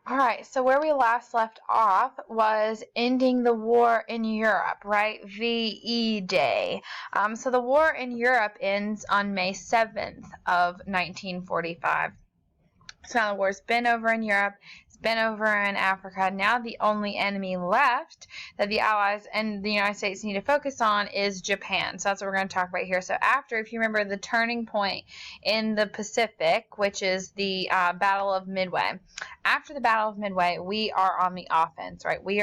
All right, so where we last left off was ending the war in Europe, right? VE Day. So the war in Europe ends on May 7th of 1945. So now the war's been over in Europe, it's been over in Africa. Now the only enemy left that the Allies and the United States need to focus on is Japan. So that's what we're going to talk about here. So after, if you remember, the turning point in the Pacific, which is the Battle of Midway. After the Battle of Midway, we are on the offense, right? We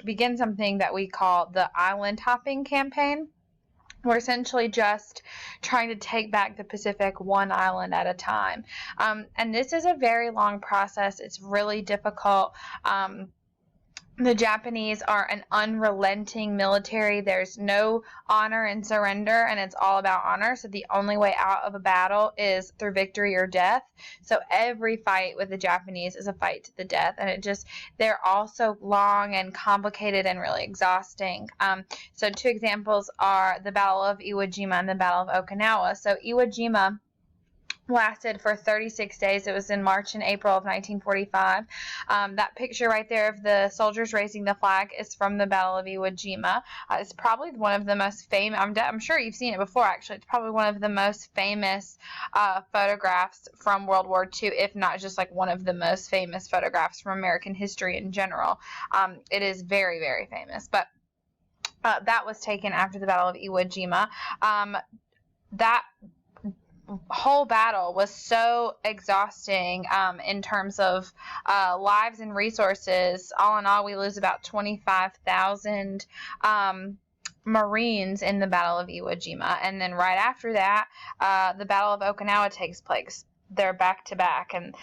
begin something that we call the island hopping campaign. We're essentially just trying to take back the Pacific one island at a time. And this is a very long process. It's really difficult. The Japanese are an unrelenting military. There's no honor and surrender, and it's all about honor. So the only way out of a battle is through victory or death. So every fight with the Japanese is a fight to the death, and they're all so long and complicated and really exhausting. So two examples are the Battle of Iwo Jima and the Battle of Okinawa. So Iwo Jima lasted for 36 days. It was in March and April of 1945. That picture right there of the soldiers raising the flag is from the Battle of Iwo Jima. It's probably one of the most famous, I'm sure you've seen it before actually, it's probably one of the most famous photographs from World War II, if not just like one of the most famous photographs from American history in general. It is very, very famous, but that was taken after the Battle of Iwo Jima. That whole battle was so exhausting in terms of lives and resources. All in all, we lose about 25,000 Marines in the Battle of Iwo Jima. And then right after that, the Battle of Okinawa takes place. They're back to back. And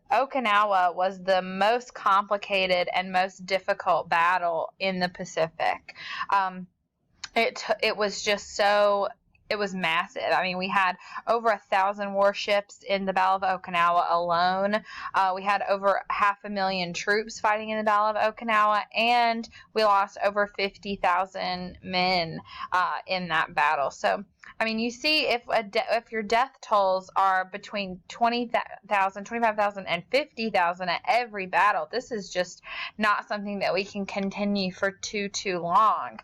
Okinawa was the most complicated and most difficult battle in the Pacific. It was just so... It was massive. I mean, we had over 1,000 warships in the Battle of Okinawa alone. We had over 500,000 troops fighting in the Battle of Okinawa, and we lost over 50,000 men in that battle. So, I mean, you see, if your death tolls are between 20,000, 25,000, and 50,000 at every battle, this is just not something that we can continue for too long.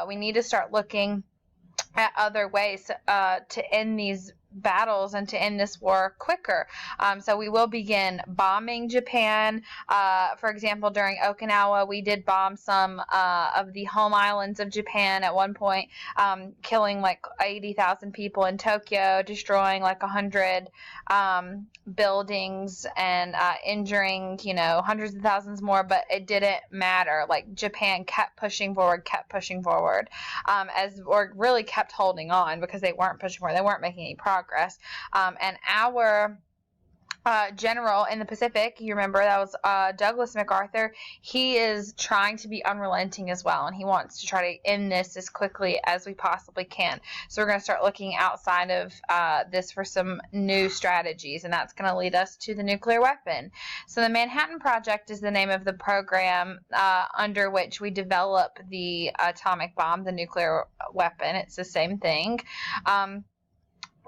We need to start looking at other ways to end these battles and to end this war quicker. So we will begin bombing Japan. For example, during Okinawa, we did bomb some of the home islands of Japan at one point, killing like 80,000 people in Tokyo, destroying like 100 buildings and injuring, hundreds of thousands more, but it didn't matter. Like Japan kept pushing forward, or really kept holding on because they weren't pushing forward. They weren't making any progress. And our general in the Pacific, you remember, that was Douglas MacArthur. He is trying to be unrelenting as well, and he wants to try to end this as quickly as we possibly can. So we're going to start looking outside of this for some new strategies, and that's going to lead us to the nuclear weapon. So the Manhattan Project is the name of the program under which we develop the atomic bomb, the nuclear weapon. It's the same thing.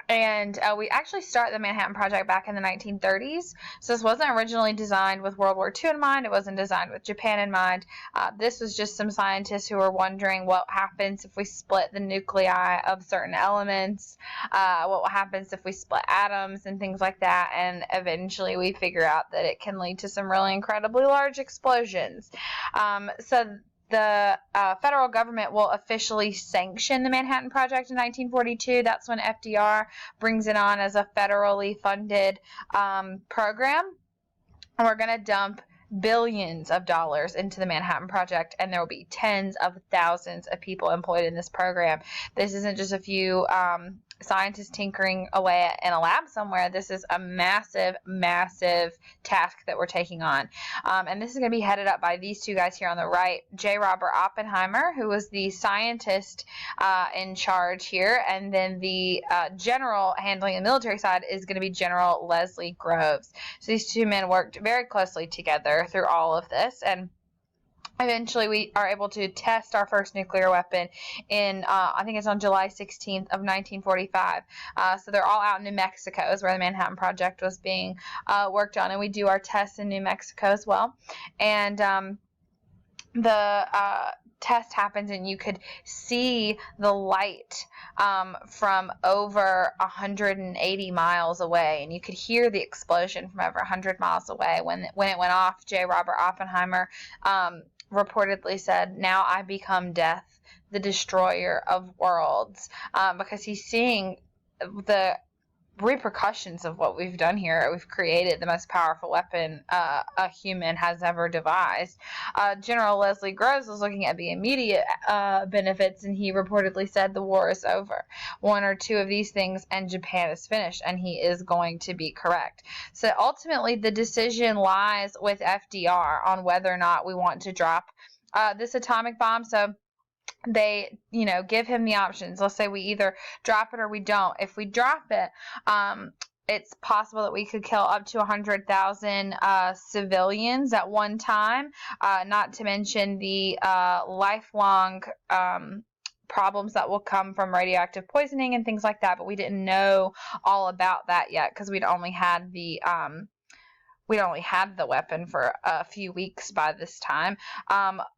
And we actually start the Manhattan Project back in the 1930s. So this wasn't originally designed with World War II in mind. It wasn't designed with Japan in mind. This was just some scientists who were wondering what happens if we split the nuclei of certain elements, what happens if we split atoms and things like that. And eventually we figure out that it can lead to some really incredibly large explosions. So the federal government will officially sanction the Manhattan Project in 1942. That's when FDR brings it on as a federally funded program. And we're going to dump billions of dollars into the Manhattan Project, and there will be tens of thousands of people employed in this program. This isn't just a few scientists tinkering away in a lab somewhere. This is a massive, massive task that we're taking on. And this is going to be headed up by these two guys here on the right, J. Robert Oppenheimer, who was the scientist in charge here, and then the general handling the military side is going to be General Leslie Groves. So these two men worked very closely together through all of this, and Eventually, we are able to test our first nuclear weapon in, I think it's on July 16th of 1945. So they're all out in New Mexico, is where the Manhattan Project was being worked on, and we do our tests in New Mexico as well. And the test happens, and you could see the light from over 180 miles away, and you could hear the explosion from over 100 miles away. When it went off, J. Robert Oppenheimer reportedly said, "Now I become death, the destroyer of worlds," because he's seeing the repercussions of what we've done here. We've created the most powerful weapon a human has ever devised. General Leslie Groves was looking at the immediate benefits, and he reportedly said the war is over. One or two of these things and Japan is finished, and he is going to be correct. So ultimately, the decision lies with FDR on whether or not we want to drop this atomic bomb. So they, give him the options. Let's say we either drop it or we don't. If we drop it, it's possible that we could kill up to 100,000 civilians at one time, not to mention the lifelong problems that will come from radioactive poisoning and things like that. But we didn't know all about that yet because we'd only had the weapon for a few weeks by this time,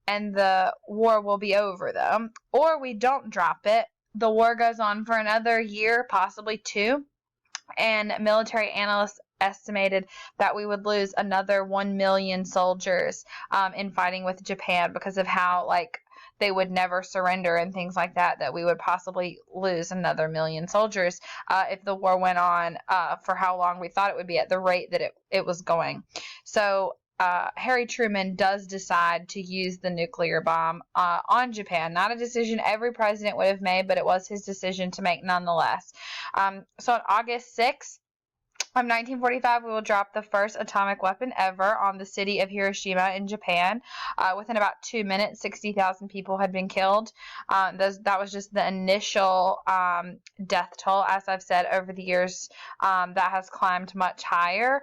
and the war will be over, though. Or we don't drop it. The war goes on for another year, possibly two, and military analysts estimated that we would lose another 1 million soldiers in fighting with Japan because of how, they would never surrender and things like that, that we would possibly lose another 1 million soldiers if the war went on for how long we thought it would be at the rate that it was going. So Harry Truman does decide to use the nuclear bomb on Japan. Not a decision every president would have made, but it was his decision to make nonetheless. So on August 6th, of 1945, we will drop the first atomic weapon ever on the city of Hiroshima in Japan. Within about 2 minutes, 60,000 people had been killed. That was just the initial death toll. As I've said, over the years, that has climbed much higher,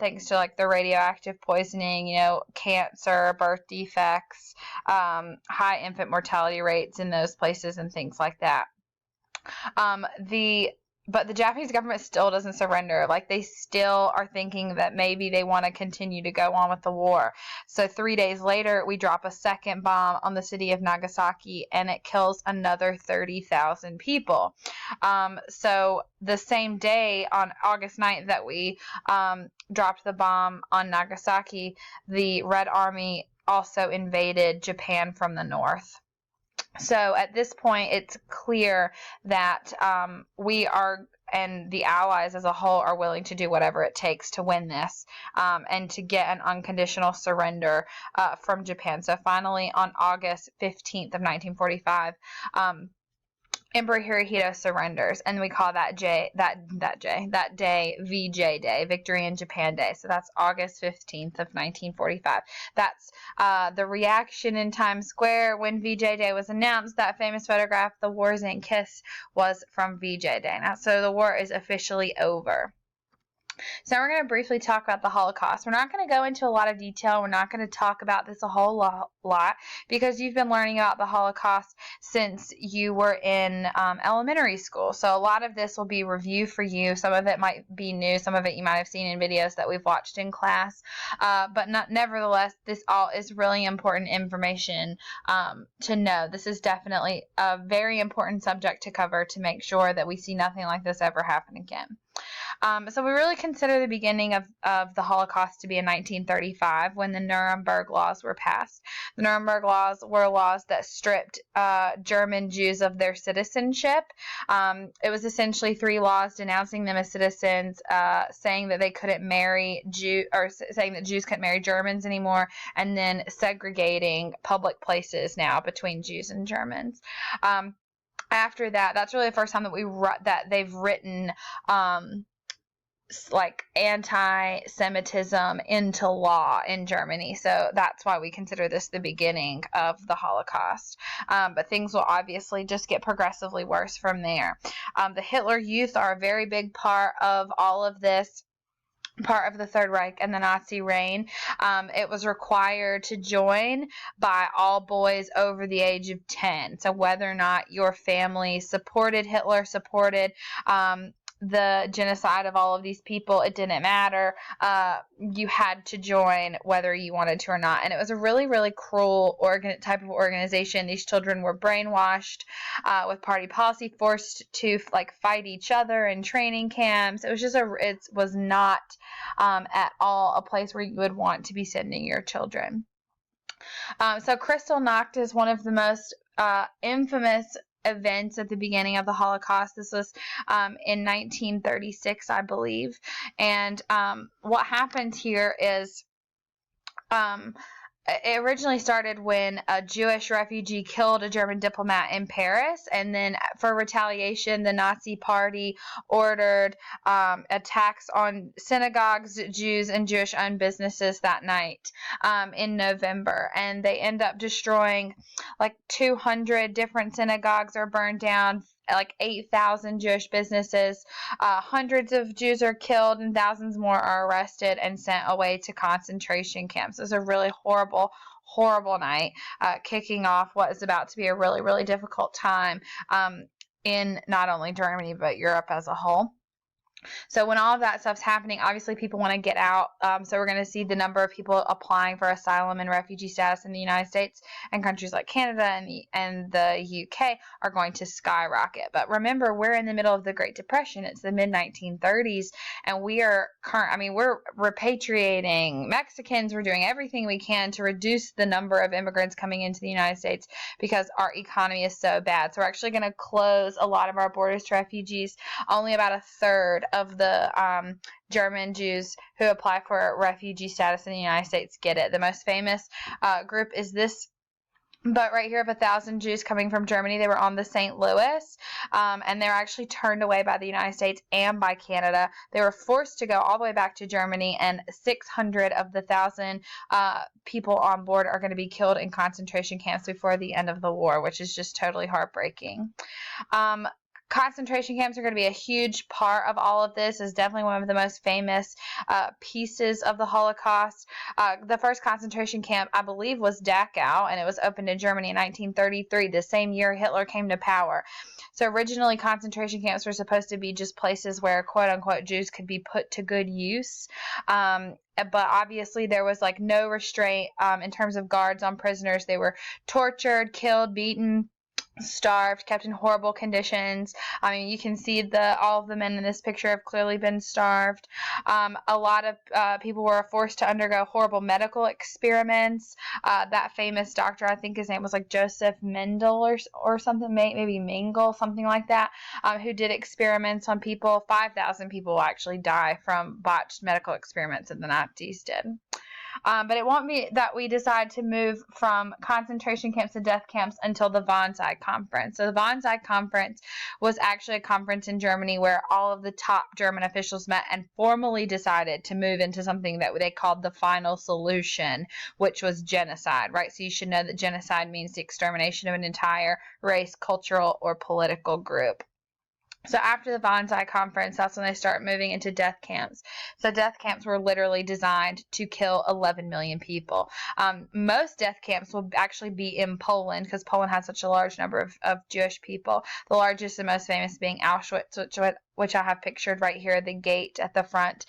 thanks to the radioactive poisoning, cancer, birth defects, high infant mortality rates in those places, and things like that. But the Japanese government still doesn't surrender. They still are thinking that maybe they want to continue to go on with the war. So 3 days later, we drop a second bomb on the city of Nagasaki, and it kills another 30,000 people. So the same day, on August 9th, that we dropped the bomb on Nagasaki, the Red Army also invaded Japan from the north. So at this point, it's clear that we are, and the Allies as a whole, are willing to do whatever it takes to win this and to get an unconditional surrender from Japan. So finally, on August 15th of 1945, Emperor Hirohito surrenders, and we call that day VJ Day, Victory in Japan Day. So that's August 15th of 1945. That's the reaction in Times Square when VJ Day was announced. That famous photograph, "The Wars Ain't Kiss," was from VJ Day. Now, so the war is officially over. So now we're going to briefly talk about the Holocaust. We're not going to go into a lot of detail. We're not going to talk about this a whole lot because you've been learning about the Holocaust since you were in elementary school. So a lot of this will be review for you. Some of it might be new. Some of it you might have seen in videos that we've watched in class. But nevertheless, this all is really important information to know. This is definitely a very important subject to cover to make sure that we see nothing like this ever happen again. So we really consider the beginning of the Holocaust to be in 1935 when the Nuremberg laws were passed. The Nuremberg laws were laws that stripped German Jews of their citizenship. It was essentially 3 laws denouncing them as citizens, saying that they couldn't marry saying that Jews couldn't marry Germans anymore, and then segregating public places now between Jews and Germans. After that, that's really the first time that they've written anti-Semitism into law in Germany. So that's why we consider this the beginning of the Holocaust. But things will obviously just get progressively worse from there. The Hitler Youth are a very big part of all of this. part of the Third Reich and the Nazi reign. It was required to join by all boys over the age of 10. So whether or not your family supported Hitler, supported the genocide of all of these people, it didn't matter. You had to join whether you wanted to or not. And it was a really, really cruel type of organization. These children were brainwashed with party policy, forced to fight each other in training camps. It was not at all a place where you would want to be sending your children. So Kristallnacht is one of the most infamous events at the beginning of the Holocaust. This was in 1936, I believe. And what happened here is it originally started when a Jewish refugee killed a German diplomat in Paris, and then for retaliation, the Nazi Party ordered attacks on synagogues, Jews, and Jewish-owned businesses that night in November, and they end up destroying 200 different synagogues are burned down, 8,000 Jewish businesses. Hundreds of Jews are killed and thousands more are arrested and sent away to concentration camps. It was a really horrible night, kicking off what is about to be a really, really difficult time in not only Germany but Europe as a whole. So when all of that stuff's happening, obviously people want to get out. So we're going to see the number of people applying for asylum and refugee status in the United States and countries like Canada and the UK are going to skyrocket. But remember, we're in the middle of the Great Depression. It's the mid-1930s, and we're repatriating Mexicans. We're doing everything we can to reduce the number of immigrants coming into the United States because our economy is so bad. So we're actually going to close a lot of our borders to refugees. Only about a third of the German Jews who apply for refugee status in the United States get it. The most famous group is this, but right here of 1,000 Jews coming from Germany. They were on the St. Louis, and they were actually turned away by the United States and by Canada. They were forced to go all the way back to Germany, and 600 of the 1,000 people on board are going to be killed in concentration camps before the end of the war, which is just totally heartbreaking. Concentration camps are going to be a huge part of all of this. Is definitely one of the most famous pieces of the Holocaust. The first concentration camp, I believe, was Dachau, and it was opened in Germany in 1933, the same year Hitler came to power. So originally, concentration camps were supposed to be just places where quote-unquote Jews could be put to good use. But obviously there was no restraint in terms of guards on prisoners. They were tortured, killed, beaten, starved, kept in horrible conditions. I mean, you can see all of the men in this picture have clearly been starved. A lot of people were forced to undergo horrible medical experiments. That famous doctor, I think his name was Joseph Mendel or something, maybe Mengele, something like that, who did experiments on people. 5,000 people will actually die from botched medical experiments that the Nazis did. But it won't be that we decide to move from concentration camps to death camps until the Banzai Conference. So the Banzai Conference was actually a conference in Germany where all of the top German officials met and formally decided to move into something that they called the final solution, which was genocide, right? So you should know that genocide means the extermination of an entire race, cultural, or political group. So after the Banzai Conference, that's when they start moving into death camps. So death camps were literally designed to kill 11 million people. Most death camps will actually be in Poland because Poland has such a large number of Jewish people. The largest and most famous being Auschwitz, which I have pictured right here. The gate at the front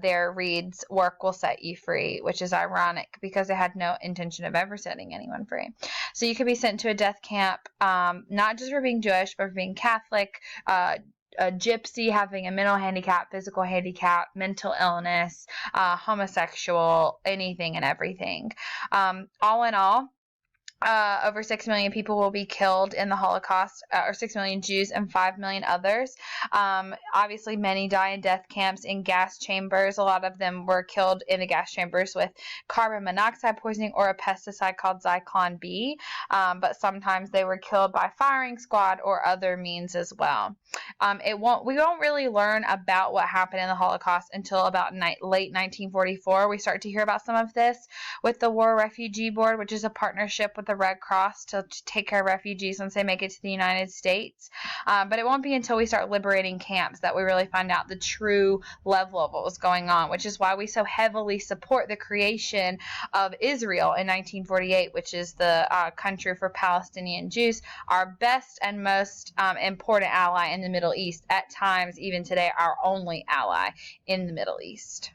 there reads, "Work will set you free," which is ironic because they had no intention of ever setting anyone free. So you could be sent to a death camp not just for being Jewish, but for being Catholic, a gypsy, having a mental handicap, physical handicap, mental illness, homosexual, anything and everything. All in all, over 6 million people will be killed in the Holocaust, or 6 million Jews and 5 million others. Obviously, many die in death camps in gas chambers. A lot of them were killed in the gas chambers with carbon monoxide poisoning or a pesticide called Zyklon B, but sometimes they were killed by firing squad or other means as well. We won't really learn about what happened in the Holocaust until about late 1944. We start to hear about some of this with the War Refugee Board, which is a partnership with the Red Cross to take care of refugees once they make it to the United States. But it won't be until we start liberating camps that we really find out the true level of what was going on, which is why we so heavily support the creation of Israel in 1948, which is the country for Palestinian Jews, our best and most important ally in the Middle East, at times, even today, our only ally in the Middle East.